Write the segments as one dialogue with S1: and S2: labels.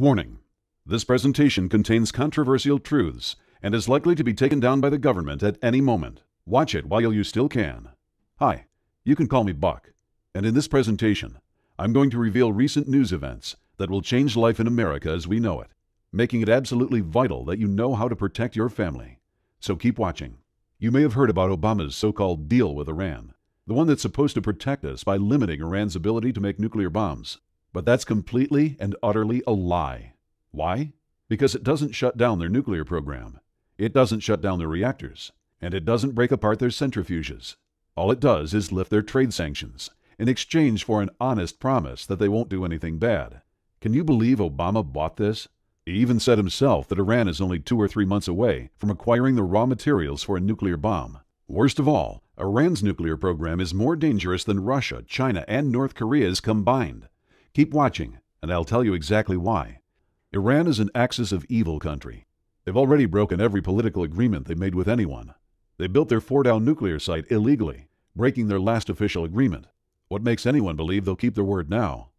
S1: Warning: this presentation contains controversial truths and is likely to be taken down by the government at any moment. Watch it while you still can. Hi, you can call me Buck, and in this presentation, I'm going to reveal recent news events that will change life in America as we know it, making it absolutely vital that you know how to protect your family. So keep watching. You may have heard about Obama's so-called deal with Iran, the one that's supposed to protect us by limiting Iran's ability to make nuclear bombs. But that's completely and utterly a lie. Why? Because it doesn't shut down their nuclear program. It doesn't shut down their reactors. And it doesn't break apart their centrifuges. All it does is lift their trade sanctions in exchange for an honest promise that they won't do anything bad. Can you believe Obama bought this? He even said himself that Iran is only 2 or 3 months away from acquiring the raw materials for a nuclear bomb. Worst of all, Iran's nuclear program is more dangerous than Russia, China, and North Korea's combined. Keep watching, and I'll tell you exactly why. Iran is an axis of evil country. They've already broken every political agreement they made with anyone. They built their Fordow nuclear site illegally, breaking their last official agreement. What makes anyone believe they'll keep their word now?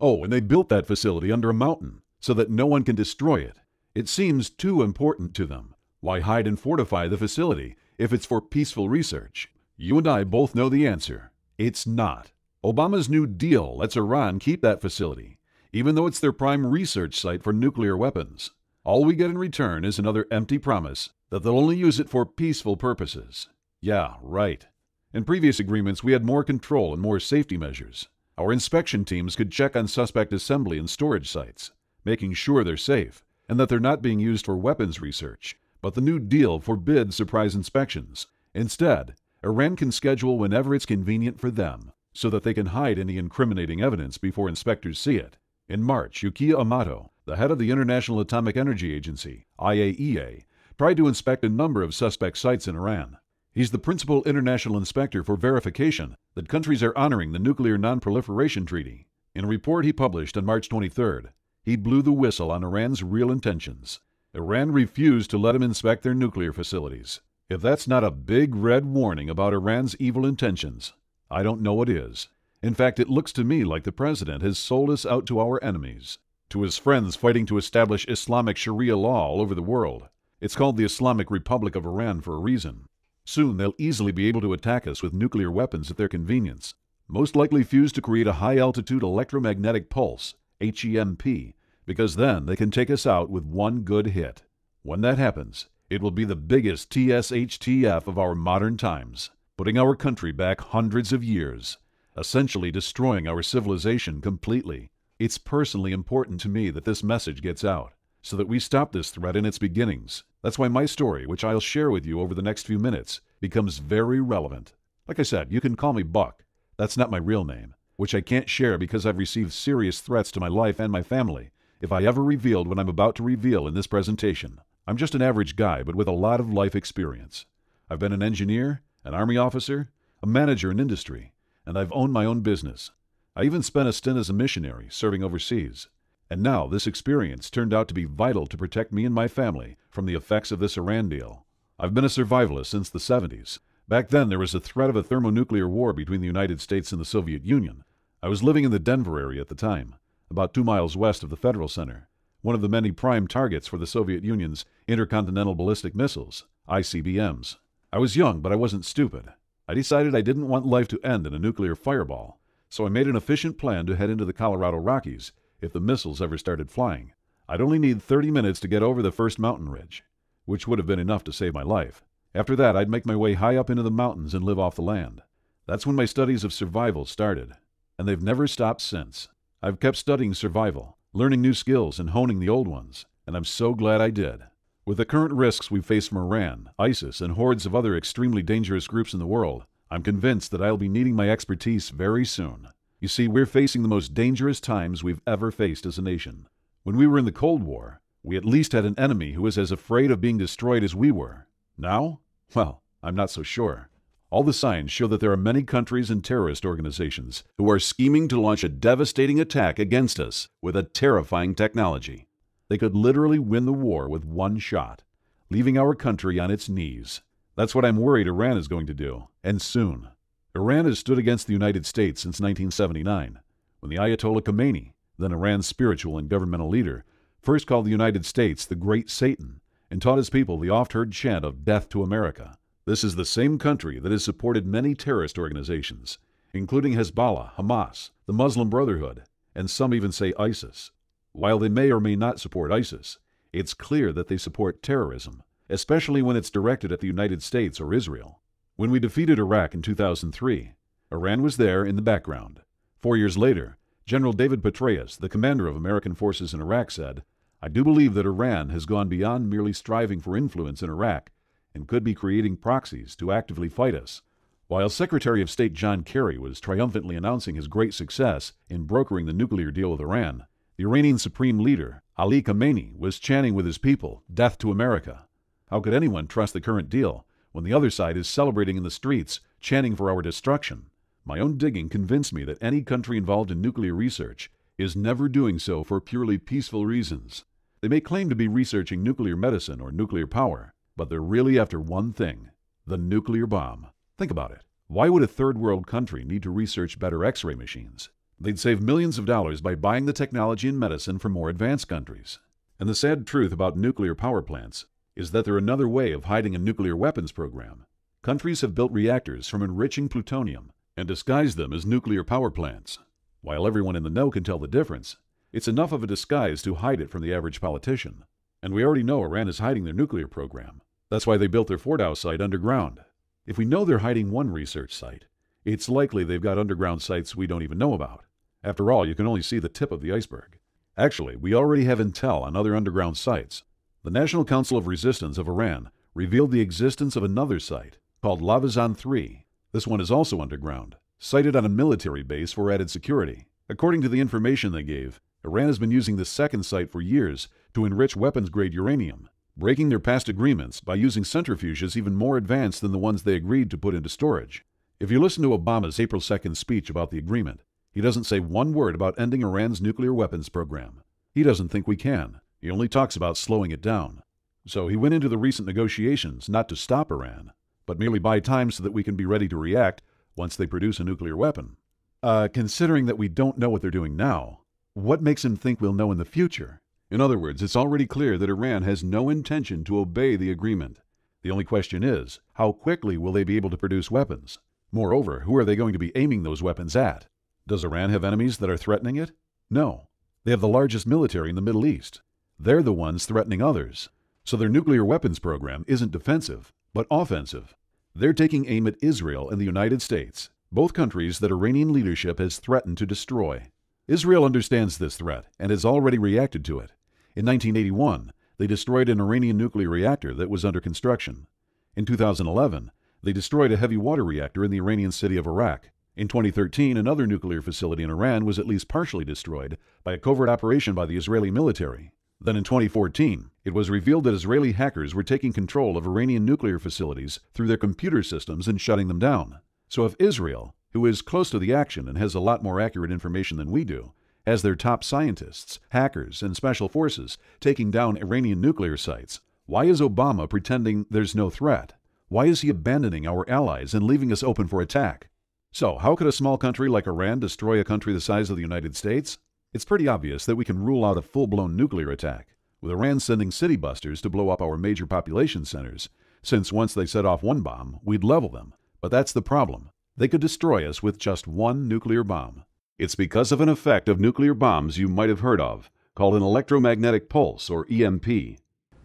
S1: Oh, and they built that facility under a mountain so that no one can destroy it. It seems too important to them. Why hide and fortify the facility if it's for peaceful research? You and I both know the answer. It's not. Obama's New Deal lets Iran keep that facility, even though it's their prime research site for nuclear weapons. All we get in return is another empty promise that they'll only use it for peaceful purposes. Yeah, right. In previous agreements, we had more control and more safety measures. Our inspection teams could check on suspect assembly and storage sites, making sure they're safe and that they're not being used for weapons research. But the New Deal forbids surprise inspections. Instead, Iran can schedule whenever it's convenient for them, so that they can hide any incriminating evidence before inspectors see it. In March, Yukiya Amato, the head of the International Atomic Energy Agency, IAEA, tried to inspect a number of suspect sites in Iran. He's the principal international inspector for verification that countries are honoring the Nuclear Non-Proliferation Treaty. In a report he published on March 23rd, he blew the whistle on Iran's real intentions. Iran refused to let him inspect their nuclear facilities. If that's not a big red warning about Iran's evil intentions, I don't know what is. In fact, it looks to me like the president has sold us out to our enemies, to his friends fighting to establish Islamic Sharia law all over the world. It's called the Islamic Republic of Iran for a reason. Soon they'll easily be able to attack us with nuclear weapons at their convenience, most likely fused to create a high-altitude electromagnetic pulse, HEMP, because then they can take us out with one good hit. When that happens, it will be the biggest TSHTF of our modern times, putting our country back hundreds of years, essentially destroying our civilization completely. It's personally important to me that this message gets out, so that we stop this threat in its beginnings. That's why my story, which I'll share with you over the next few minutes, becomes very relevant. Like I said, you can call me Buck. That's not my real name, which I can't share because I've received serious threats to my life and my family if I ever revealed what I'm about to reveal in this presentation. I'm just an average guy, but with a lot of life experience. I've been an engineer, an Army officer, a manager in industry, and I've owned my own business. I even spent a stint as a missionary, serving overseas. And now this experience turned out to be vital to protect me and my family from the effects of this Iran deal. I've been a survivalist since the 70s. Back then there was a threat of a thermonuclear war between the United States and the Soviet Union. I was living in the Denver area at the time, about 2 miles west of the Federal Center, one of the many prime targets for the Soviet Union's intercontinental ballistic missiles, ICBMs. I was young, but I wasn't stupid. I decided I didn't want life to end in a nuclear fireball, so I made an efficient plan to head into the Colorado Rockies if the missiles ever started flying. I'd only need 30 minutes to get over the first mountain ridge, which would have been enough to save my life. After that, I'd make my way high up into the mountains and live off the land. That's when my studies of survival started, and they've never stopped since. I've kept studying survival, learning new skills and honing the old ones, and I'm so glad I did. With the current risks we face from Iran, ISIS, and hordes of other extremely dangerous groups in the world, I'm convinced that I'll be needing my expertise very soon. You see, we're facing the most dangerous times we've ever faced as a nation. When we were in the Cold War, we at least had an enemy who was as afraid of being destroyed as we were. Now? Well, I'm not so sure. All the signs show that there are many countries and terrorist organizations who are scheming to launch a devastating attack against us with a terrifying technology. They could literally win the war with one shot, leaving our country on its knees. That's what I'm worried Iran is going to do, and soon. Iran has stood against the United States since 1979, when the Ayatollah Khomeini, then Iran's spiritual and governmental leader, first called the United States the Great Satan and taught his people the oft-heard chant of death to America. This is the same country that has supported many terrorist organizations, including Hezbollah, Hamas, the Muslim Brotherhood, and some even say ISIS. While they may or may not support ISIS, it's clear that they support terrorism, especially when it's directed at the United States or Israel. When we defeated Iraq in 2003, Iran was there in the background. 4 years later, General David Petraeus, the commander of American forces in Iraq, said, "I do believe that Iran has gone beyond merely striving for influence in Iraq and could be creating proxies to actively fight us." While Secretary of State John Kerry was triumphantly announcing his great success in brokering the nuclear deal with Iran, the Iranian Supreme Leader, Ali Khamenei, was chanting with his people, "Death to America." How could anyone trust the current deal when the other side is celebrating in the streets, chanting for our destruction? My own digging convinced me that any country involved in nuclear research is never doing so for purely peaceful reasons. They may claim to be researching nuclear medicine or nuclear power, but they're really after one thing: the nuclear bomb. Think about it. Why would a third world country need to research better X-ray machines? They'd save millions of dollars by buying the technology and medicine from more advanced countries. And the sad truth about nuclear power plants is that they're another way of hiding a nuclear weapons program. Countries have built reactors from enriching plutonium and disguised them as nuclear power plants. While everyone in the know can tell the difference, it's enough of a disguise to hide it from the average politician. And we already know Iran is hiding their nuclear program. That's why they built their Fordow site underground. If we know they're hiding one research site, it's likely they've got underground sites we don't even know about. After all, you can only see the tip of the iceberg. Actually, we already have intel on other underground sites. The National Council of Resistance of Iran revealed the existence of another site called Lavazan 3. This one is also underground, sited on a military base for added security. According to the information they gave, Iran has been using this second site for years to enrich weapons-grade uranium, breaking their past agreements by using centrifuges even more advanced than the ones they agreed to put into storage. If you listen to Obama's April 2nd speech about the agreement, he doesn't say one word about ending Iran's nuclear weapons program. He doesn't think we can. He only talks about slowing it down. So he went into the recent negotiations not to stop Iran, but merely buy time so that we can be ready to react once they produce a nuclear weapon. Considering that we don't know what they're doing now, what makes him think we'll know in the future? In other words, it's already clear that Iran has no intention to obey the agreement. The only question is, how quickly will they be able to produce weapons? Moreover, who are they going to be aiming those weapons at? Does Iran have enemies that are threatening it? No. They have the largest military in the Middle East. They're the ones threatening others. So their nuclear weapons program isn't defensive, but offensive. They're taking aim at Israel and the United States, both countries that Iranian leadership has threatened to destroy. Israel understands this threat and has already reacted to it. In 1981, they destroyed an Iranian nuclear reactor that was under construction. In 2011, they destroyed a heavy water reactor in the Iranian city of Arak. In 2013, another nuclear facility in Iran was at least partially destroyed by a covert operation by the Israeli military. Then in 2014, it was revealed that Israeli hackers were taking control of Iranian nuclear facilities through their computer systems and shutting them down. So if Israel, who is close to the action and has a lot more accurate information than we do, has their top scientists, hackers, and special forces taking down Iranian nuclear sites, why is Obama pretending there's no threat? Why is he abandoning our allies and leaving us open for attack? So, how could a small country like Iran destroy a country the size of the United States? It's pretty obvious that we can rule out a full-blown nuclear attack, with Iran sending city busters to blow up our major population centers, since once they set off one bomb, we'd level them. But that's the problem. They could destroy us with just one nuclear bomb. It's because of an effect of nuclear bombs you might have heard of, called an electromagnetic pulse, or EMP.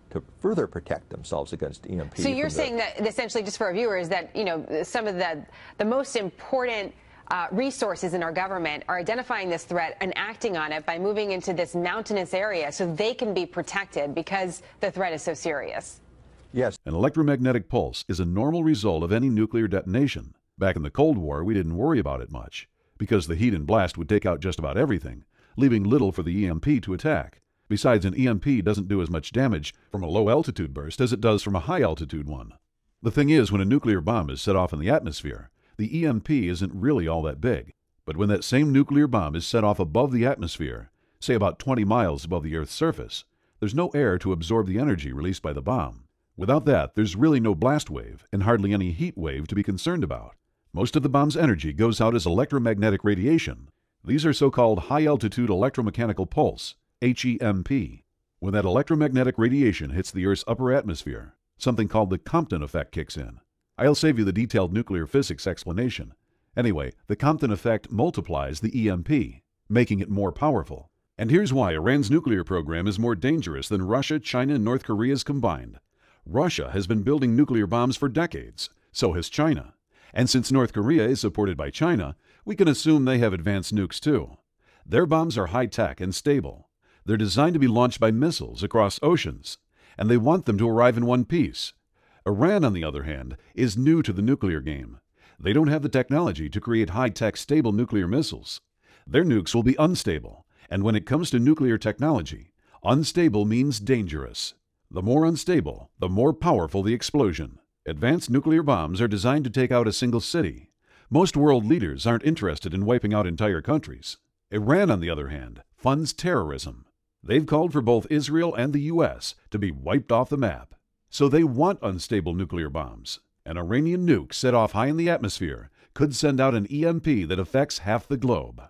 S2: To further protect themselves against EMP.
S3: So you're saying that essentially, just for our viewers, that some of the most important resources in our government are identifying this threat and acting on it by moving into this mountainous area so they can be protected because the threat is so serious.
S2: Yes.
S1: An electromagnetic pulse is a normal result of any nuclear detonation. Back in the Cold War, we didn't worry about it much, because the heat and blast would take out just about everything, leaving little for the EMP to attack. Besides, an EMP doesn't do as much damage from a low-altitude burst as it does from a high-altitude one. The thing is, when a nuclear bomb is set off in the atmosphere, the EMP isn't really all that big. But when that same nuclear bomb is set off above the atmosphere, say about 20 miles above the Earth's surface, there's no air to absorb the energy released by the bomb. Without that, there's really no blast wave and hardly any heat wave to be concerned about. Most of the bomb's energy goes out as electromagnetic radiation. These are so-called high-altitude electromechanical pulse, HEMP. When that electromagnetic radiation hits the Earth's upper atmosphere, something called the Compton effect kicks in. I'll save you the detailed nuclear physics explanation. Anyway, the Compton effect multiplies the EMP, making it more powerful. And here's why Iran's nuclear program is more dangerous than Russia, China, and North Korea's combined. Russia has been building nuclear bombs for decades. So has China. And since North Korea is supported by China, we can assume they have advanced nukes too. Their bombs are high-tech and stable. They're designed to be launched by missiles across oceans, and they want them to arrive in one piece. Iran, on the other hand, is new to the nuclear game. They don't have the technology to create high-tech, stable nuclear missiles. Their nukes will be unstable, and when it comes to nuclear technology, unstable means dangerous. The more unstable, the more powerful the explosion. Advanced nuclear bombs are designed to take out a single city. Most world leaders aren't interested in wiping out entire countries. Iran, on the other hand, funds terrorism. They've called for both Israel and the U.S. to be wiped off the map. So they want unstable nuclear bombs. An Iranian nuke set off high in the atmosphere could send out an EMP that affects half the globe.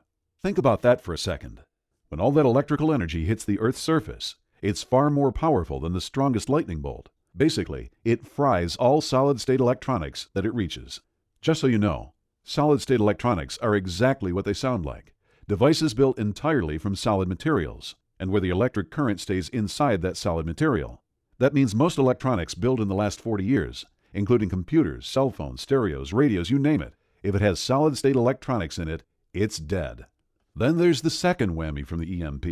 S1: Think about that for a second. When all that electrical energy hits the Earth's surface, it's far more powerful than the strongest lightning bolt. Basically, it fries all solid-state electronics that it reaches. Just so you know, solid-state electronics are exactly what they sound like. Devices built entirely from solid materials, and where the electric current stays inside that solid material. That means most electronics built in the last 40 years, including computers, cell phones, stereos, radios, you name it, if it has solid-state electronics in it, it's dead. Then there's the second whammy from the EMP.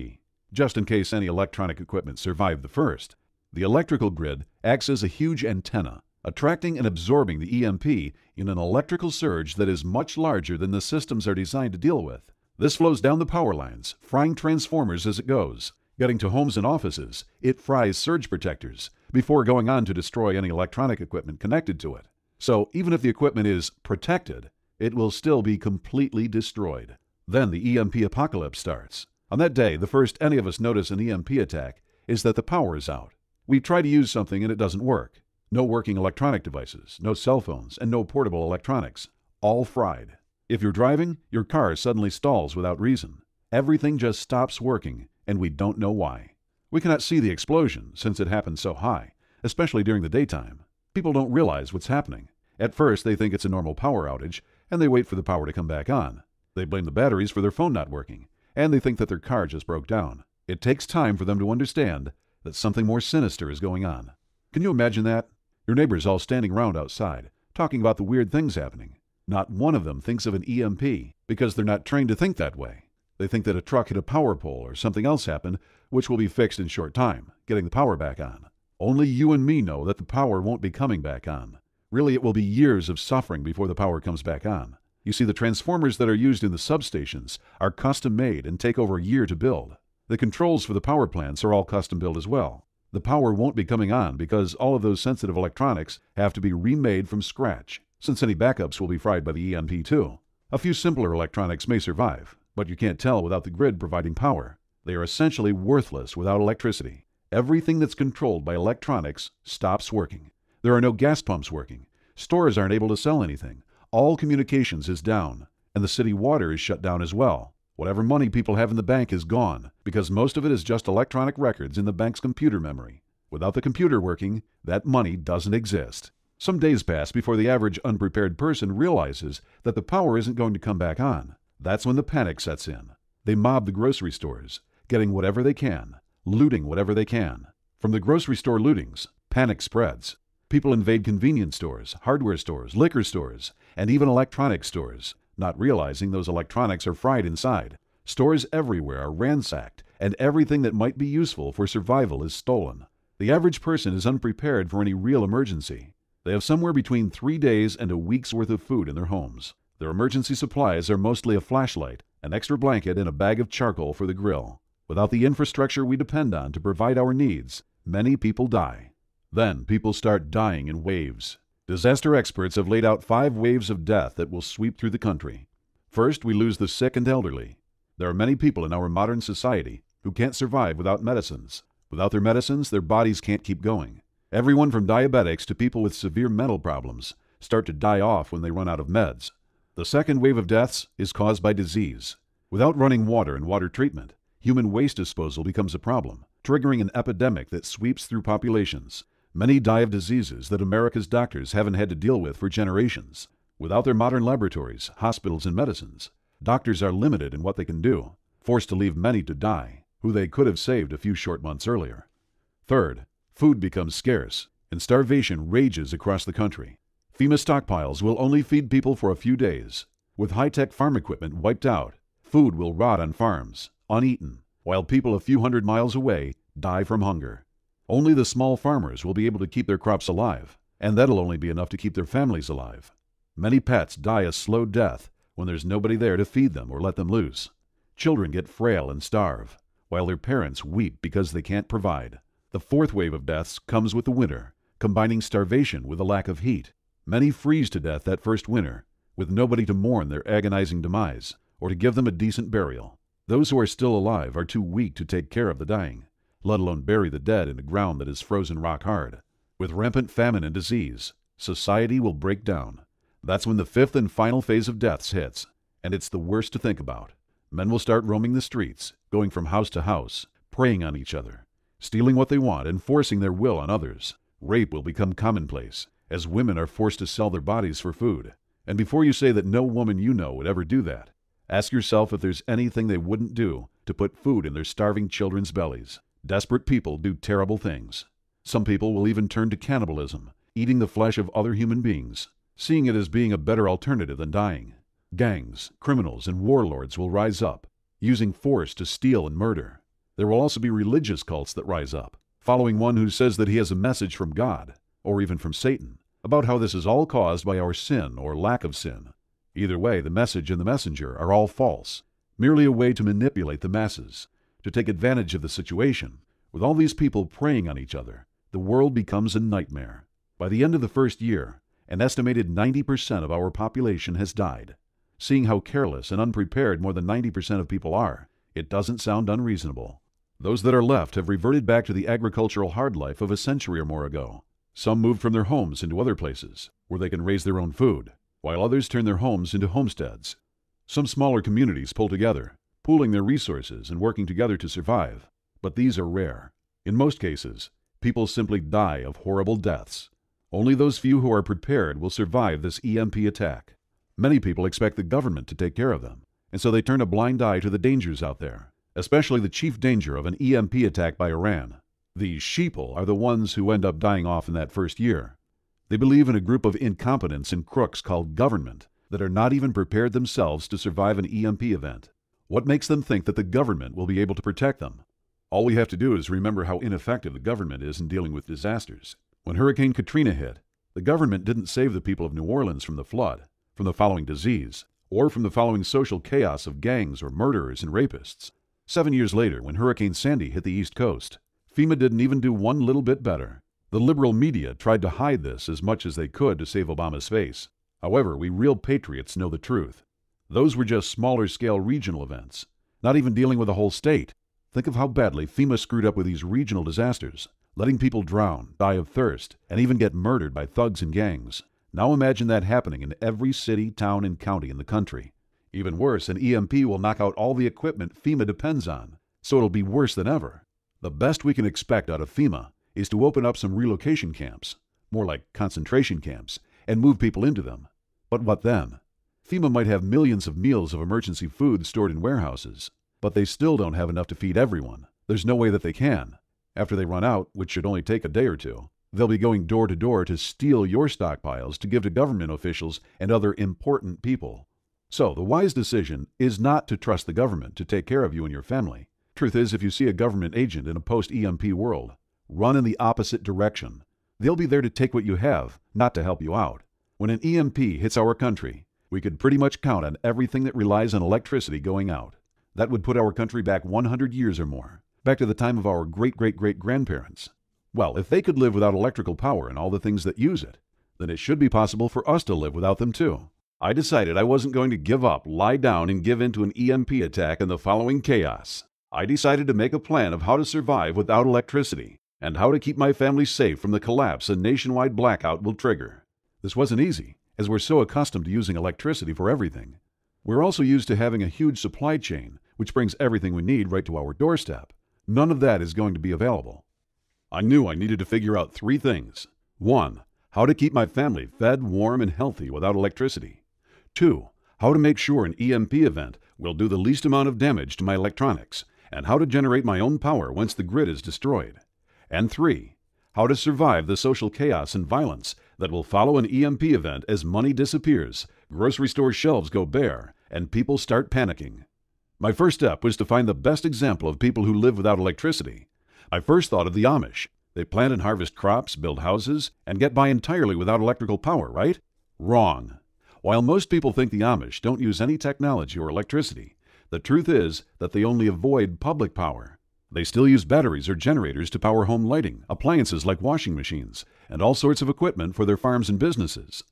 S1: Just in case any electronic equipment survived the first, the electrical grid acts as a huge antenna, attracting and absorbing the EMP in an electrical surge that is much larger than the systems are designed to deal with. This flows down the power lines, frying transformers as it goes. Getting to homes and offices, it fries surge protectors before going on to destroy any electronic equipment connected to it. So even if the equipment is protected, it will still be completely destroyed. Then the EMP apocalypse starts. On that day, the first any of us notice an EMP attack is that the power is out. We try to use something and it doesn't work. No working electronic devices, no cell phones, and no portable electronics. All fried. If you're driving, your car suddenly stalls without reason. Everything just stops working, and we don't know why. We cannot see the explosion since it happened so high, especially during the daytime. People don't realize what's happening. At first, they think it's a normal power outage, and they wait for the power to come back on. They blame the batteries for their phone not working, and they think that their car just broke down. It takes time for them to understand that something more sinister is going on. Can you imagine that? Your neighbors all standing around outside, talking about the weird things happening. Not one of them thinks of an EMP because they're not trained to think that way. They think that a truck hit a power pole or something else happened, which will be fixed in short time, getting the power back on. Only you and me know that the power won't be coming back on. Really, it will be years of suffering before the power comes back on. You see, the transformers that are used in the substations are custom made and take over a year to build. The controls for the power plants are all custom built as well. The power won't be coming on because all of those sensitive electronics have to be remade from scratch, since any backups will be fried by the EMP too. A few simpler electronics may survive, but you can't tell without the grid providing power. They are essentially worthless without electricity. Everything that's controlled by electronics stops working. There are no gas pumps working. Stores aren't able to sell anything. All communications is down, and the city water is shut down as well. Whatever money people have in the bank is gone, because most of it is just electronic records in the bank's computer memory. Without the computer working, that money doesn't exist. Some days pass before the average unprepared person realizes that the power isn't going to come back on. That's when the panic sets in. They mob the grocery stores, getting whatever they can, looting whatever they can. From the grocery store lootings, panic spreads. People invade convenience stores, hardware stores, liquor stores, and even electronics stores, not realizing those electronics are fried inside. Stores everywhere are ransacked, and everything that might be useful for survival is stolen. The average person is unprepared for any real emergency. They have somewhere between 3 days and a week's worth of food in their homes. Their emergency supplies are mostly a flashlight, an extra blanket, and a bag of charcoal for the grill. Without the infrastructure we depend on to provide our needs, many people die. Then people start dying in waves. Disaster experts have laid out 5 waves of death that will sweep through the country. First, we lose the sick and elderly. There are many people in our modern society who can't survive without medicines. Without their medicines, their bodies can't keep going. Everyone from diabetics to people with severe mental problems start to die off when they run out of meds. The second wave of deaths is caused by disease. Without running water and water treatment, human waste disposal becomes a problem. triggering an epidemic that sweeps through populations. Many die of diseases that America's doctors haven't had to deal with for generations. Without their modern laboratories, hospitals, and medicines, doctors are limited in what they can do, forced to leave many to die, who they could have saved a few short months earlier. Third, food becomes scarce, and starvation rages across the country. FEMA stockpiles will only feed people for a few days. With high-tech farm equipment wiped out, food will rot on farms, uneaten, while people a few hundred miles away die from hunger. Only the small farmers will be able to keep their crops alive, and that'll only be enough to keep their families alive. Many pets die a slow death when there's nobody there to feed them or let them loose. Children get frail and starve, while their parents weep because they can't provide. The fourth wave of deaths comes with the winter, combining starvation with a lack of heat. Many freeze to death that first winter, with nobody to mourn their agonizing demise or to give them a decent burial. Those who are still alive are too weak to take care of the dying, let alone bury the dead in a ground that is frozen rock hard. With rampant famine and disease, society will break down. That's when the fifth and final phase of deaths hits, and it's the worst to think about. Men will start roaming the streets, going from house to house, preying on each other, stealing what they want and forcing their will on others. Rape will become commonplace, as women are forced to sell their bodies for food. And before you say that no woman you know would ever do that, ask yourself if there's anything they wouldn't do to put food in their starving children's bellies. Desperate people do terrible things. Some people will even turn to cannibalism, eating the flesh of other human beings, seeing it as being a better alternative than dying. Gangs, criminals, and warlords will rise up, using force to steal and murder. There will also be religious cults that rise up, following one who says that he has a message from God, or even from Satan, about how this is all caused by our sin or lack of sin. Either way, the message and the messenger are all false, merely a way to manipulate the masses, to take advantage of the situation. With all these people preying on each other, the world becomes a nightmare. By the end of the first year, an estimated 90% of our population has died. Seeing how careless and unprepared more than 90% of people are, it doesn't sound unreasonable. Those that are left have reverted back to the agricultural hard life of a century or more ago. Some moved from their homes into other places, where they can raise their own food, while others turn their homes into homesteads. Some smaller communities pull together, pooling their resources and working together to survive. But these are rare. In most cases, people simply die of horrible deaths. Only those few who are prepared will survive this EMP attack. Many people expect the government to take care of them, and so they turn a blind eye to the dangers out there, especially the chief danger of an EMP attack by Iran. These sheeple are the ones who end up dying off in that first year. They believe in a group of incompetents and crooks called government that are not even prepared themselves to survive an EMP event. What makes them think that the government will be able to protect them? All we have to do is remember how ineffective the government is in dealing with disasters. When Hurricane Katrina hit, the government didn't save the people of New Orleans from the flood, from the following disease, or from the following social chaos of gangs or murderers and rapists. 7 years later, when Hurricane Sandy hit the East Coast, FEMA didn't even do one little bit better. The liberal media tried to hide this as much as they could to save Obama's face. However, we real patriots know the truth. Those were just smaller-scale regional events, not even dealing with a whole state. Think of how badly FEMA screwed up with these regional disasters, letting people drown, die of thirst, and even get murdered by thugs and gangs. Now imagine that happening in every city, town, and county in the country. Even worse, an EMP will knock out all the equipment FEMA depends on, so it'll be worse than ever. The best we can expect out of FEMA is to open up some relocation camps, more like concentration camps, and move people into them. But what then? FEMA might have millions of meals of emergency food stored in warehouses, but they still don't have enough to feed everyone. There's no way that they can. After they run out, which should only take a day or two, they'll be going door to door to steal your stockpiles to give to government officials and other important people. So the wise decision is not to trust the government to take care of you and your family. Truth is, if you see a government agent in a post-EMP world, run in the opposite direction. They'll be there to take what you have, not to help you out. When an EMP hits our country, we could pretty much count on everything that relies on electricity going out. That would put our country back 100 years or more, back to the time of our great-great-great-grandparents. Well, if they could live without electrical power and all the things that use it, then it should be possible for us to live without them too. I decided I wasn't going to give up, lie down, and give in to an EMP attack and the following chaos. I decided to make a plan of how to survive without electricity and how to keep my family safe from the collapse a nationwide blackout will trigger. This wasn't easy, as we're so accustomed to using electricity for everything. We're also used to having a huge supply chain, which brings everything we need right to our doorstep. None of that is going to be available. I knew I needed to figure out 3 things. 1. How to keep my family fed, warm, and healthy without electricity. 2. How to make sure an EMP event will do the least amount of damage to my electronics, and how to generate my own power once the grid is destroyed. And 3. How to survive the social chaos and violence that will follow an EMP event as money disappears, grocery store shelves go bare, and people start panicking. My first step was to find the best example of people who live without electricity. I first thought of the Amish. They plant and harvest crops, build houses, and get by entirely without electrical power, right? Wrong. While most people think the Amish don't use any technology or electricity, the truth is that they only avoid public power. They still use batteries or generators to power home lighting, appliances like washing machines, and all sorts of equipment for their farms and businesses.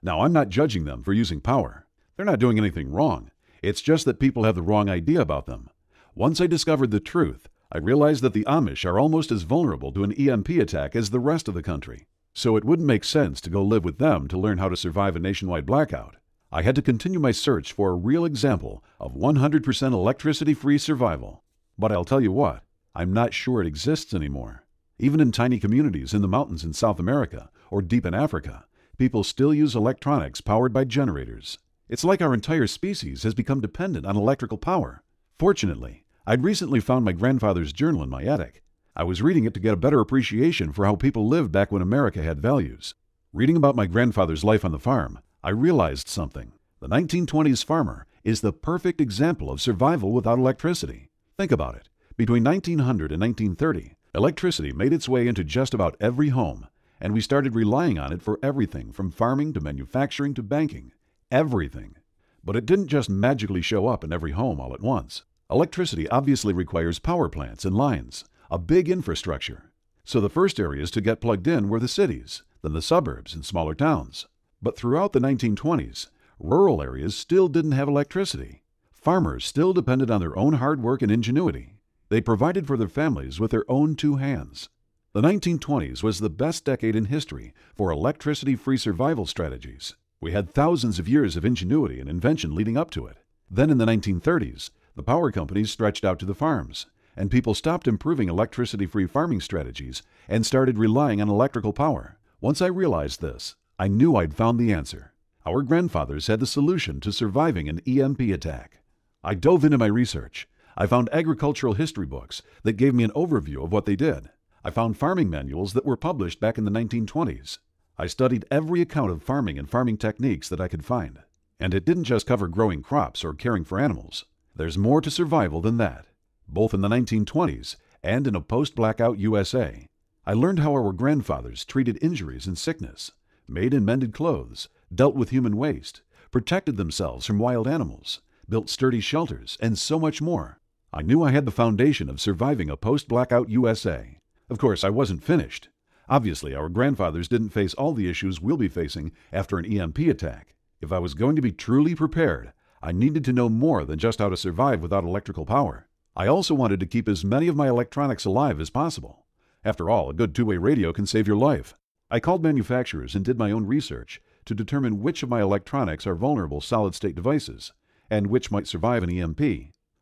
S1: Now, I'm not judging them for using power. They're not doing anything wrong. It's just that people have the wrong idea about them. Once I discovered the truth, I realized that the Amish are almost as vulnerable to an EMP attack as the rest of the country. So it wouldn't make sense to go live with them to learn how to survive a nationwide blackout. I had to continue my search for a real example of 100% electricity-free survival. But I'll tell you what, I'm not sure it exists anymore. Even in tiny communities in the mountains in South America or deep in Africa, people still use electronics powered by generators. It's like our entire species has become dependent on electrical power. Fortunately, I'd recently found my grandfather's journal in my attic. I was reading it to get a better appreciation for how people lived back when America had values. Reading about my grandfather's life on the farm, I realized something. The 1920s farmer is the perfect example of survival without electricity. Think about it. Between 1900 and 1930, electricity made its way into just about every home, and we started relying on it for everything from farming to manufacturing to banking. Everything. But it didn't just magically show up in every home all at once. Electricity obviously requires power plants and lines, a big infrastructure. So the first areas to get plugged in were the cities, then the suburbs and smaller towns. But throughout the 1920s, rural areas still didn't have electricity. Farmers still depended on their own hard work and ingenuity. They provided for their families with their own 2 hands. The 1920s was the best decade in history for electricity-free survival strategies. We had thousands of years of ingenuity and invention leading up to it. Then in the 1930s, the power companies stretched out to the farms, and people stopped improving electricity-free farming strategies and started relying on electrical power. Once I realized this, I knew I'd found the answer. Our grandfathers had the solution to surviving an EMP attack. I dove into my research. I found agricultural history books that gave me an overview of what they did. I found farming manuals that were published back in the 1920s. I studied every account of farming and farming techniques that I could find. And it didn't just cover growing crops or caring for animals. There's more to survival than that. Both in the 1920s and in a post-blackout USA, I learned how our grandfathers treated injuries and sickness, made and mended clothes, dealt with human waste, protected themselves from wild animals, built sturdy shelters, and so much more. I knew I had the foundation of surviving a post-blackout USA. Of course, I wasn't finished. Obviously, our grandfathers didn't face all the issues we'll be facing after an EMP attack. If I was going to be truly prepared, I needed to know more than just how to survive without electrical power. I also wanted to keep as many of my electronics alive as possible. After all, a good 2-way radio can save your life. I called manufacturers and did my own research to determine which of my electronics are vulnerable solid-state devices and which might survive an EMP.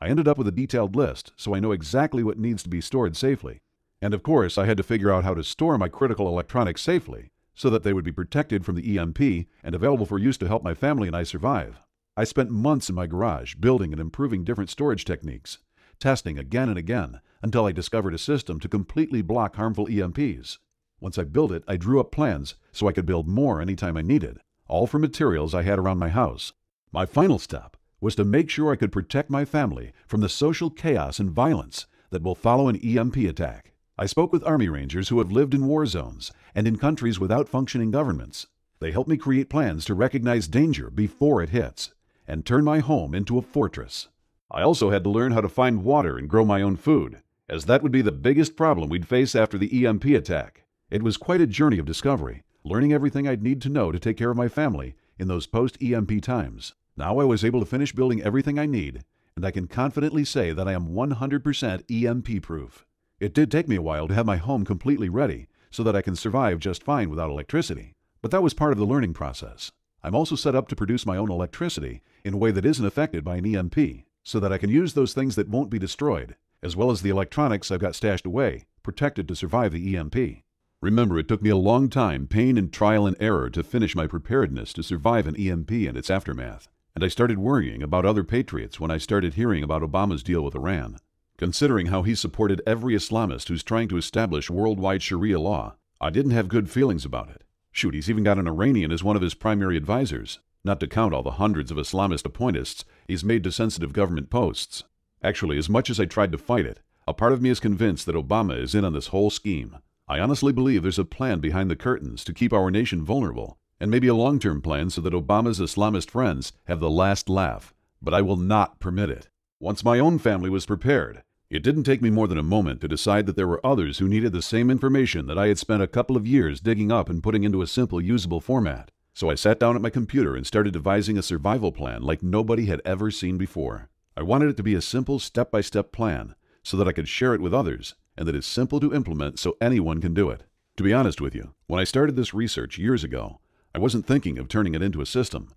S1: I ended up with a detailed list, so I know exactly what needs to be stored safely. And of course, I had to figure out how to store my critical electronics safely so that they would be protected from the EMP and available for use to help my family and I survive. I spent months in my garage building and improving different storage techniques, testing again and again until I discovered a system to completely block harmful EMPs. Once I built it, I drew up plans so I could build more anytime I needed, all from materials I had around my house. My final step was to make sure I could protect my family from the social chaos and violence that will follow an EMP attack. I spoke with Army Rangers who have lived in war zones and in countries without functioning governments. They helped me create plans to recognize danger before it hits and turn my home into a fortress. I also had to learn how to find water and grow my own food, as that would be the biggest problem we'd face after the EMP attack. It was quite a journey of discovery, learning everything I'd need to know to take care of my family in those post-EMP times. Now I was able to finish building everything I need, and I can confidently say that I am 100% EMP-proof. It did take me a while to have my home completely ready so that I can survive just fine without electricity, but that was part of the learning process. I'm also set up to produce my own electricity in a way that isn't affected by an EMP, so that I can use those things that won't be destroyed as well as the electronics I've got stashed away, protected to survive the EMP. Remember, it took me a long time, pain and trial and error to finish my preparedness to survive an EMP and its aftermath. And I started worrying about other patriots when I started hearing about Obama's deal with Iran. Considering how he supported every Islamist who's trying to establish worldwide Sharia law, I didn't have good feelings about it. Shoot, he's even got an Iranian as one of his primary advisors, not to count all the hundreds of Islamist appointists he's made to sensitive government posts. Actually, as much as I tried to fight it, a part of me is convinced that Obama is in on this whole scheme. I honestly believe there's a plan behind the curtains to keep our nation vulnerable, and maybe a long-term plan so that Obama's Islamist friends have the last laugh. But I will not permit it. Once my own family was prepared, it didn't take me more than a moment to decide that there were others who needed the same information that I had spent a couple of years digging up and putting into a simple, usable format. So I sat down at my computer and started devising a survival plan like nobody had ever seen before. I wanted it to be a simple, step-by-step plan so that I could share it with others, and that it's simple to implement so anyone can do it. To be honest with you, when I started this research years ago, I wasn't thinking of turning it into a system.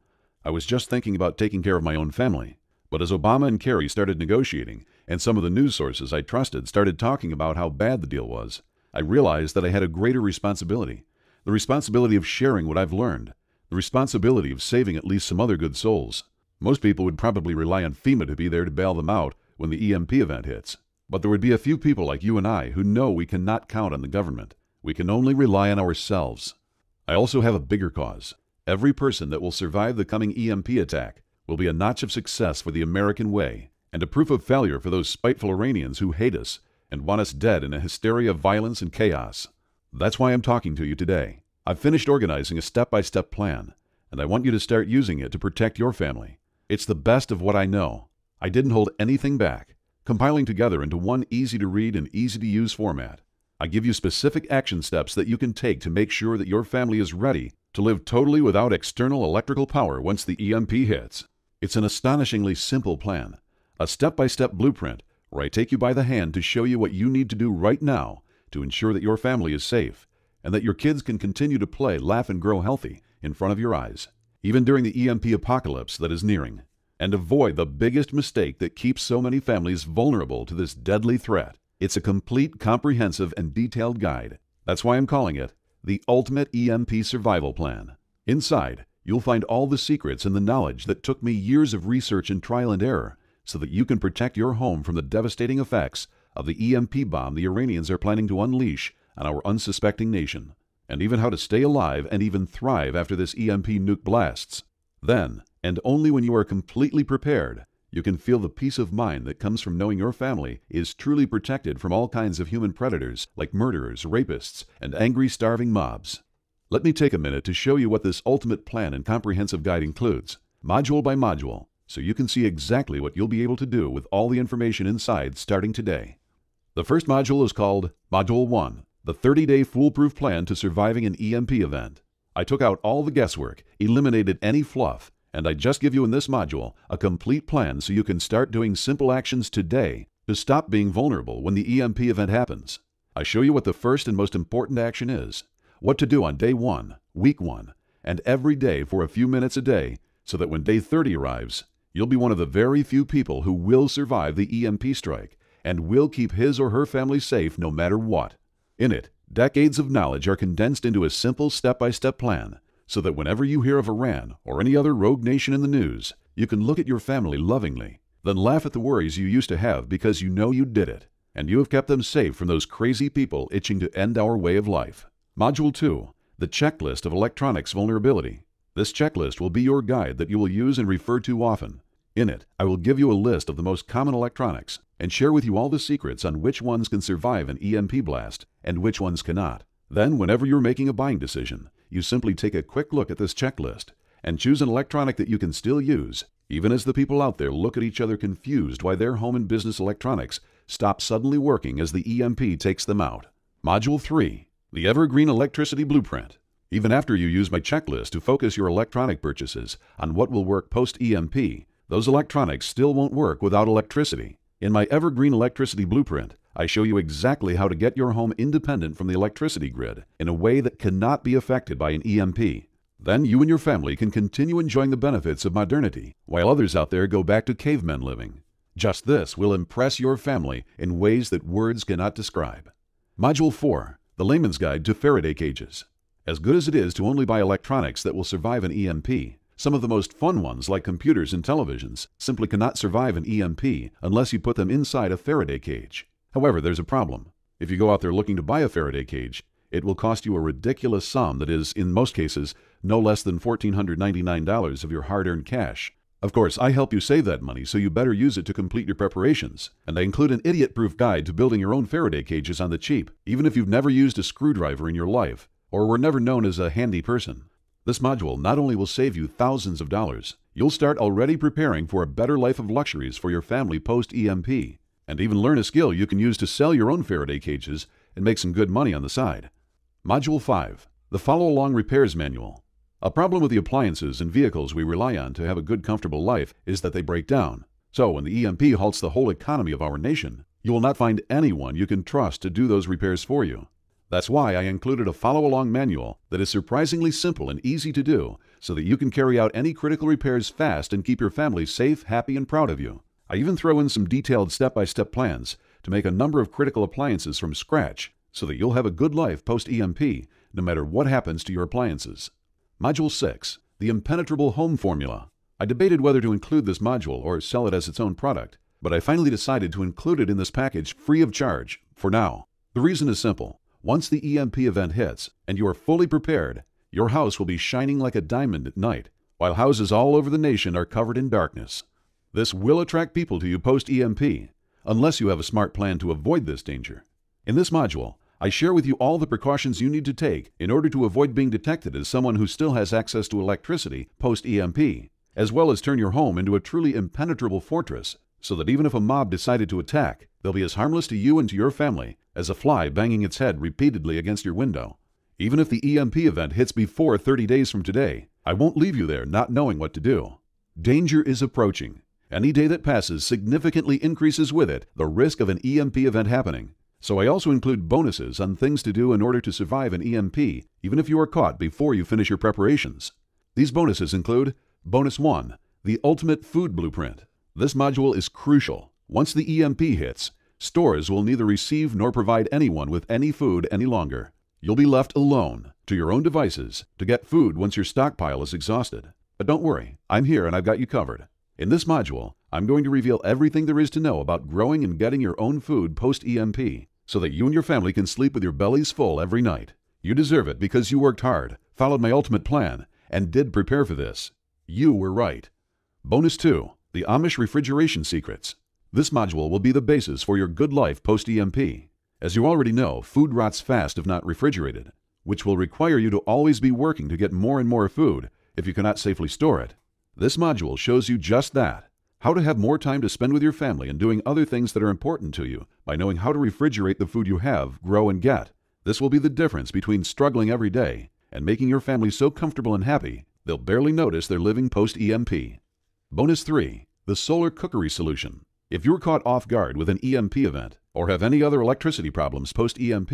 S1: I was just thinking about taking care of my own family. But as Obama and Kerry started negotiating, and some of the news sources I trusted started talking about how bad the deal was, I realized that I had a greater responsibility. The responsibility of sharing what I've learned. The responsibility of saving at least some other good souls. Most people would probably rely on FEMA to be there to bail them out when the EMP event hits. But there would be a few people like you and I who know we cannot count on the government. We can only rely on ourselves. I also have a bigger cause. Every person that will survive the coming EMP attack will be a notch of success for the American way, and a proof of failure for those spiteful Iranians who hate us and want us dead in a hysteria of violence and chaos. That's why I'm talking to you today. I've finished organizing a step-by-step plan, and I want you to start using it to protect your family. It's the best of what I know. I didn't hold anything back, compiling together into one easy-to-read and easy-to-use format. I give you specific action steps that you can take to make sure that your family is ready to live totally without external electrical power once the EMP hits. It's an astonishingly simple plan, a step-by-step blueprint where I take you by the hand to show you what you need to do right now to ensure that your family is safe and that your kids can continue to play, laugh, and grow healthy in front of your eyes, even during the EMP apocalypse that is nearing, and avoid the biggest mistake that keeps so many families vulnerable to this deadly threat. It's a complete, comprehensive, and detailed guide. That's why I'm calling it the Ultimate EMP Survival Plan. Inside, you'll find all the secrets and the knowledge that took me years of research and trial and error so that you can protect your home from the devastating effects of the EMP bomb the Iranians are planning to unleash on our unsuspecting nation, and even how to stay alive and even thrive after this EMP nuke blasts. Then, and only when you are completely prepared, you can feel the peace of mind that comes from knowing your family is truly protected from all kinds of human predators like murderers, rapists, and angry, starving mobs. Let me take a minute to show you what this ultimate plan and comprehensive guide includes, module by module, so you can see exactly what you'll be able to do with all the information inside starting today. The first module is called Module 1, the 30-day foolproof plan to surviving an EMP event. I took out all the guesswork, eliminated any fluff, and I just give you in this module a complete plan so you can start doing simple actions today to stop being vulnerable when the EMP event happens. I show you what the first and most important action is, what to do on day 1, week 1, and every day for a few minutes a day so that when day 30 arrives, you'll be one of the very few people who will survive the EMP strike and will keep his or her family safe no matter what. In it, decades of knowledge are condensed into a simple step-by-step plan so that whenever you hear of Iran or any other rogue nation in the news, you can look at your family lovingly, then laugh at the worries you used to have because you know you did it, and you have kept them safe from those crazy people itching to end our way of life. Module 2, the checklist of electronics vulnerability. This checklist will be your guide that you will use and refer to often. In it, I will give you a list of the most common electronics and share with you all the secrets on which ones can survive an EMP blast and which ones cannot. Then, whenever you're making a buying decision, you simply take a quick look at this checklist and choose an electronic that you can still use, even as the people out there look at each other confused why their home and business electronics stop suddenly working as the EMP takes them out. Module 3, the Evergreen Electricity Blueprint. Even after you use my checklist to focus your electronic purchases on what will work post-EMP, those electronics still won't work without electricity. In my Evergreen Electricity Blueprint, I show you exactly how to get your home independent from the electricity grid in a way that cannot be affected by an EMP. Then you and your family can continue enjoying the benefits of modernity while others out there go back to cavemen living. Just this will impress your family in ways that words cannot describe. Module 4, the Layman's Guide to Faraday Cages. As good as it is to only buy electronics that will survive an EMP, some of the most fun ones like computers and televisions simply cannot survive an EMP unless you put them inside a Faraday cage. However, there's a problem. If you go out there looking to buy a Faraday cage, it will cost you a ridiculous sum that is, in most cases, no less than $1,499 of your hard-earned cash. Of course, I help you save that money, so you better use it to complete your preparations. And I include an idiot-proof guide to building your own Faraday cages on the cheap, even if you've never used a screwdriver in your life, or were never known as a handy person. This module not only will save you thousands of dollars, you'll start already preparing for a better life of luxuries for your family post-EMP, and even learn a skill you can use to sell your own Faraday cages and make some good money on the side. Module 5, the Follow-Along Repairs Manual. A problem with the appliances and vehicles we rely on to have a good, comfortable life is that they break down. So when the EMP halts the whole economy of our nation, you will not find anyone you can trust to do those repairs for you. That's why I included a follow-along manual that is surprisingly simple and easy to do so that you can carry out any critical repairs fast and keep your family safe, happy, and proud of you. I even throw in some detailed step-by-step plans to make a number of critical appliances from scratch so that you'll have a good life post-EMP no matter what happens to your appliances. Module 6, the Impenetrable Home Formula. I debated whether to include this module or sell it as its own product, but I finally decided to include it in this package free of charge, for now. The reason is simple. Once the EMP event hits, and you are fully prepared, your house will be shining like a diamond at night, while houses all over the nation are covered in darkness. This will attract people to you post-EMP, unless you have a smart plan to avoid this danger. In this module, I share with you all the precautions you need to take in order to avoid being detected as someone who still has access to electricity post-EMP, as well as turn your home into a truly impenetrable fortress, so that even if a mob decided to attack, they'll be as harmless to you and to your family as a fly banging its head repeatedly against your window. Even if the EMP event hits before 30 days from today, I won't leave you there not knowing what to do. Danger is approaching. Any day that passes significantly increases with it the risk of an EMP event happening. So I also include bonuses on things to do in order to survive an EMP, even if you are caught before you finish your preparations. These bonuses include Bonus 1, the Ultimate Food Blueprint. This module is crucial. Once the EMP hits, stores will neither receive nor provide anyone with any food any longer. You'll be left alone, to your own devices, to get food once your stockpile is exhausted. But don't worry, I'm here and I've got you covered. In this module, I'm going to reveal everything there is to know about growing and getting your own food post-EMP, so that you and your family can sleep with your bellies full every night. You deserve it because you worked hard, followed my ultimate plan, and did prepare for this. You were right. Bonus 2, the Amish Refrigeration Secrets. This module will be the basis for your good life post-EMP. As you already know, food rots fast if not refrigerated, which will require you to always be working to get more and more food if you cannot safely store it. This module shows you just that. How to have more time to spend with your family and doing other things that are important to you by knowing how to refrigerate the food you have, grow, and get. This will be the difference between struggling every day and making your family so comfortable and happy they'll barely notice they're living post-EMP. Bonus 3, the Solar Cookery Solution. If you're caught off guard with an EMP event or have any other electricity problems post-EMP,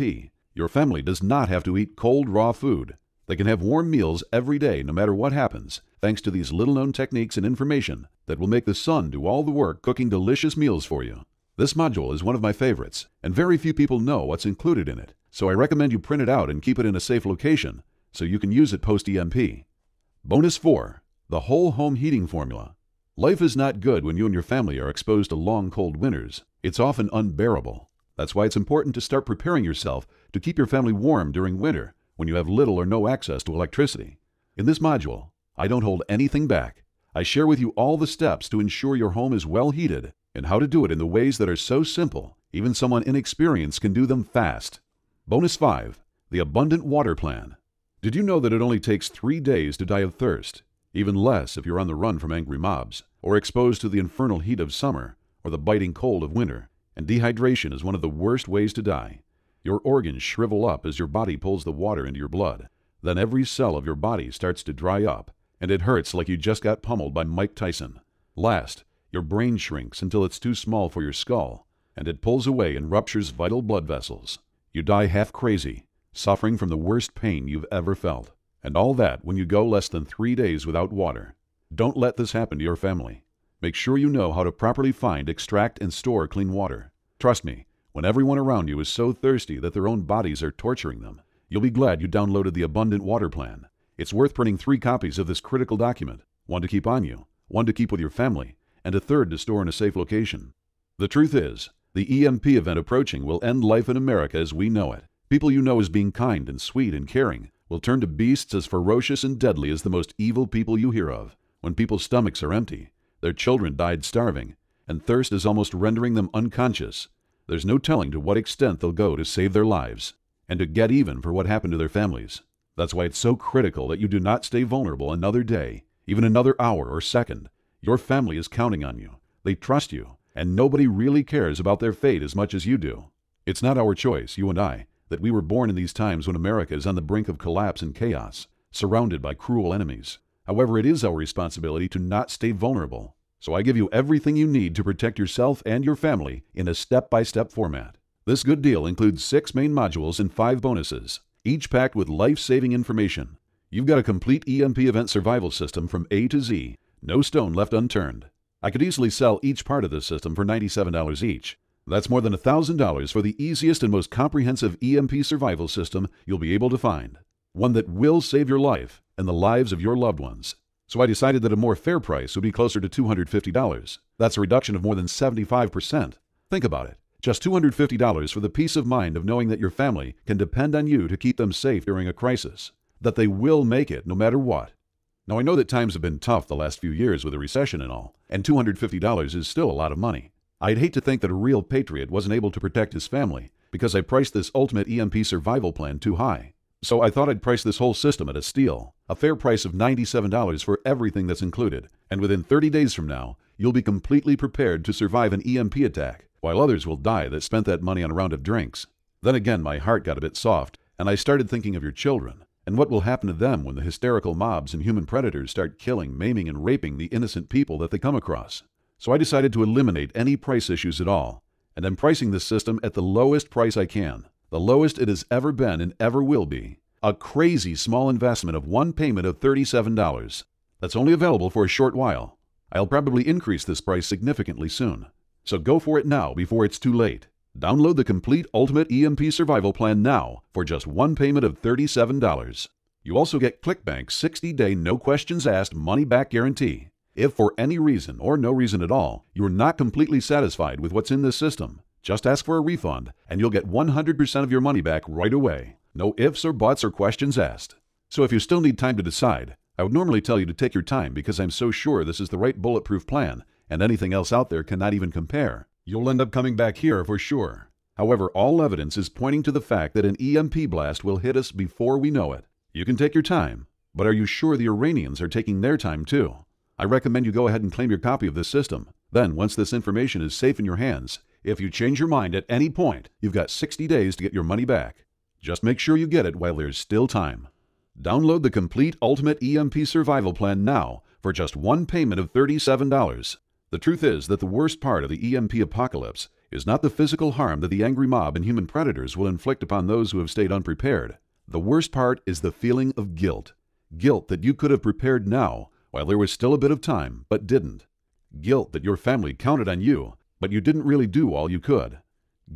S1: your family does not have to eat cold, raw food. They can have warm meals every day no matter what happens, thanks to these little-known techniques and information that will make the sun do all the work cooking delicious meals for you. This module is one of my favorites, and very few people know what's included in it, so I recommend you print it out and keep it in a safe location so you can use it post-EMP. Bonus 4, the Whole Home Heating Formula. Life is not good when you and your family are exposed to long, cold winters. It's often unbearable. That's why it's important to start preparing yourself to keep your family warm during winter when you have little or no access to electricity. In this module, I don't hold anything back. I share with you all the steps to ensure your home is well heated and how to do it in the ways that are so simple, even someone inexperienced can do them fast. Bonus 5, the Abundant Water Plan. Did you know that it only takes 3 days to die of thirst? Even less if you're on the run from angry mobs, or exposed to the infernal heat of summer, or the biting cold of winter. And dehydration is one of the worst ways to die. Your organs shrivel up as your body pulls the water into your blood. Then every cell of your body starts to dry up, and it hurts like you just got pummeled by Mike Tyson. Last, your brain shrinks until it's too small for your skull, and it pulls away and ruptures vital blood vessels. You die half crazy, suffering from the worst pain you've ever felt. And all that when you go less than 3 days without water. Don't let this happen to your family. Make sure you know how to properly find, extract, and store clean water. Trust me, when everyone around you is so thirsty that their own bodies are torturing them, you'll be glad you downloaded the Abundant Water Plan. It's worth printing 3 copies of this critical document, one to keep on you, one to keep with your family, and a third to store in a safe location. The truth is, the EMP event approaching will end life in America as we know it. People you know as being kind and sweet and caring will turn to beasts as ferocious and deadly as the most evil people you hear of. When people's stomachs are empty, their children died starving, and thirst is almost rendering them unconscious, there's no telling to what extent they'll go to save their lives and to get even for what happened to their families. That's why it's so critical that you do not stay vulnerable another day, even another hour or second. Your family is counting on you. They trust you, and nobody really cares about their fate as much as you do. It's not our choice, you and I, that we were born in these times when America is on the brink of collapse and chaos, surrounded by cruel enemies. However, it is our responsibility to not stay vulnerable. So I give you everything you need to protect yourself and your family in a step-by-step format. This good deal includes 6 main modules and 5 bonuses, each packed with life-saving information. You've got a complete EMP event survival system from A to Z, no stone left unturned. I could easily sell each part of this system for $97 each. That's more than $1,000 for the easiest and most comprehensive EMP survival system you'll be able to find. One that will save your life and the lives of your loved ones. So I decided that a more fair price would be closer to $250. That's a reduction of more than 75%. Think about it. Just $250 for the peace of mind of knowing that your family can depend on you to keep them safe during a crisis. That they will make it no matter what. Now I know that times have been tough the last few years with a recession and all, and $250 is still a lot of money. I'd hate to think that a real patriot wasn't able to protect his family because I priced this ultimate EMP survival plan too high. So I thought I'd price this whole system at a steal, a fair price of $97 for everything that's included, and within 30 days from now, you'll be completely prepared to survive an EMP attack, while others will die that spent that money on a round of drinks. Then again, my heart got a bit soft, and I started thinking of your children, and what will happen to them when the hysterical mobs and human predators start killing, maiming, and raping the innocent people that they come across. So I decided to eliminate any price issues at all, and I'm pricing this system at the lowest price I can. The lowest it has ever been and ever will be. A crazy small investment of one payment of $37. That's only available for a short while. I'll probably increase this price significantly soon. So go for it now before it's too late. Download the complete Ultimate EMP Survival Plan now for just one payment of $37. You also get ClickBank's 60-day no questions asked money-back guarantee. If for any reason or no reason at all, you're not completely satisfied with what's in this system, just ask for a refund and you'll get 100% of your money back right away. No ifs or buts or questions asked. So if you still need time to decide, I would normally tell you to take your time because I'm so sure this is the right bulletproof plan and anything else out there cannot even compare. You'll end up coming back here for sure. However, all evidence is pointing to the fact that an EMP blast will hit us before we know it. You can take your time, but are you sure the Iranians are taking their time too? I recommend you go ahead and claim your copy of this system. Then, once this information is safe in your hands, if you change your mind at any point, you've got 60 days to get your money back. Just make sure you get it while there's still time. Download the complete Ultimate EMP Survival Plan now for just one payment of $37. The truth is that the worst part of the EMP apocalypse is not the physical harm that the angry mob and human predators will inflict upon those who have stayed unprepared. The worst part is the feeling of guilt. Guilt that you could have prepared now while there was still a bit of time, but didn't. Guilt that your family counted on you, but you didn't really do all you could.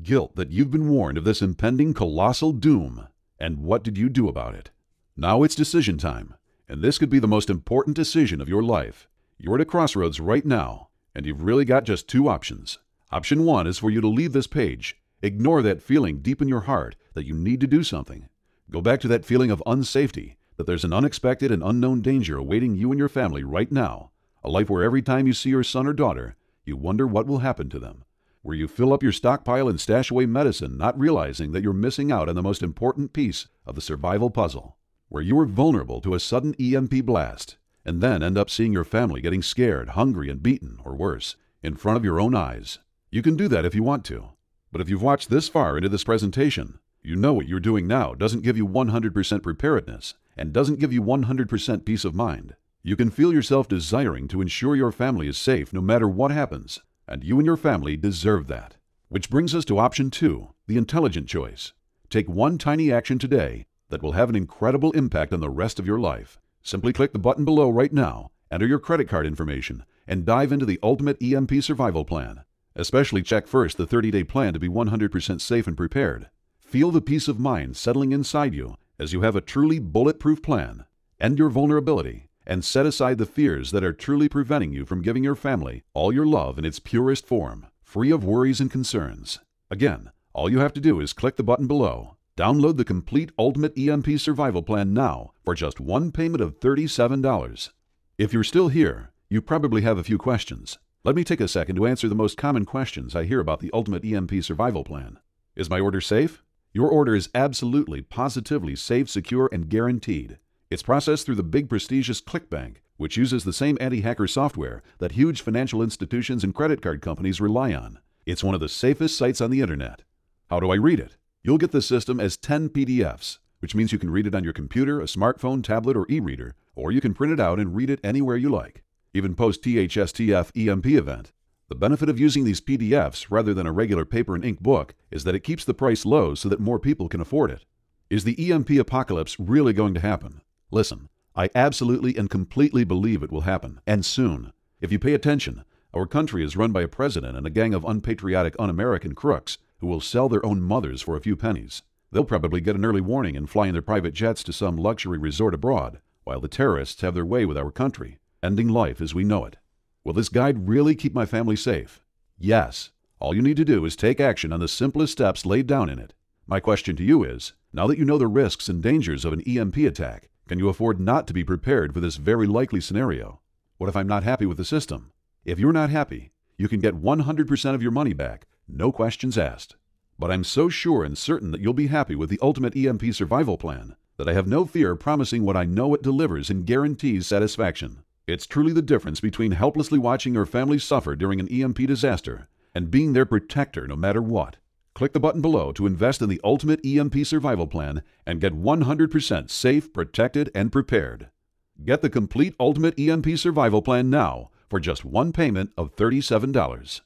S1: Guilt that you've been warned of this impending colossal doom. And what did you do about it? Now it's decision time, and this could be the most important decision of your life. You're at a crossroads right now, and you've really got just 2 options. Option 1 is for you to leave this page. Ignore that feeling deep in your heart that you need to do something. Go back to that feeling of unsafety, that there's an unexpected and unknown danger awaiting you and your family right now. A life where every time you see your son or daughter, you wonder what will happen to them. Where you fill up your stockpile and stash away medicine, not realizing that you're missing out on the most important piece of the survival puzzle. Where you are vulnerable to a sudden EMP blast, and then end up seeing your family getting scared, hungry, and beaten, or worse, in front of your own eyes. You can do that if you want to. But if you've watched this far into this presentation, you know what you're doing now doesn't give you 100% preparedness and doesn't give you 100% peace of mind. You can feel yourself desiring to ensure your family is safe no matter what happens, and you and your family deserve that. Which brings us to option 2, the intelligent choice. Take one tiny action today that will have an incredible impact on the rest of your life. Simply click the button below right now, enter your credit card information, and dive into the Ultimate EMP Survival Plan. Especially check first the 30-day plan to be 100% safe and prepared. Feel the peace of mind settling inside you as you have a truly bulletproof plan. End your vulnerability and set aside the fears that are truly preventing you from giving your family all your love in its purest form, free of worries and concerns. Again, all you have to do is click the button below. Download the complete Ultimate EMP Survival Plan now for just one payment of $37. If you're still here, you probably have a few questions. Let me take a second to answer the most common questions I hear about the Ultimate EMP Survival Plan. Is my order safe? Your order is absolutely, positively safe, secure, and guaranteed. It's processed through the big prestigious ClickBank, which uses the same anti-hacker software that huge financial institutions and credit card companies rely on. It's one of the safest sites on the internet. How do I read it? You'll get the system as 10 PDFs, which means you can read it on your computer, a smartphone, tablet, or e-reader, or you can print it out and read it anywhere you like. Even post-THSTF EMP event. The benefit of using these PDFs rather than a regular paper and ink book is that it keeps the price low so that more people can afford it. Is the EMP apocalypse really going to happen? Listen, I absolutely and completely believe it will happen, and soon. If you pay attention, our country is run by a president and a gang of unpatriotic, un-American crooks who will sell their own mothers for a few pennies. They'll probably get an early warning and fly in their private jets to some luxury resort abroad, while the terrorists have their way with our country, ending life as we know it. Will this guide really keep my family safe? Yes. All you need to do is take action on the simplest steps laid down in it. My question to you is, now that you know the risks and dangers of an EMP attack, can you afford not to be prepared for this very likely scenario? What if I'm not happy with the system? If you're not happy, you can get 100% of your money back, no questions asked. But I'm so sure and certain that you'll be happy with the Ultimate EMP Survival Plan that I have no fear promising what I know it delivers and guarantees satisfaction. It's truly the difference between helplessly watching your family suffer during an EMP disaster and being their protector no matter what. Click the button below to invest in the Ultimate EMP Survival Plan and get 100% safe, protected, and prepared. Get the complete Ultimate EMP Survival Plan now for just one payment of $37.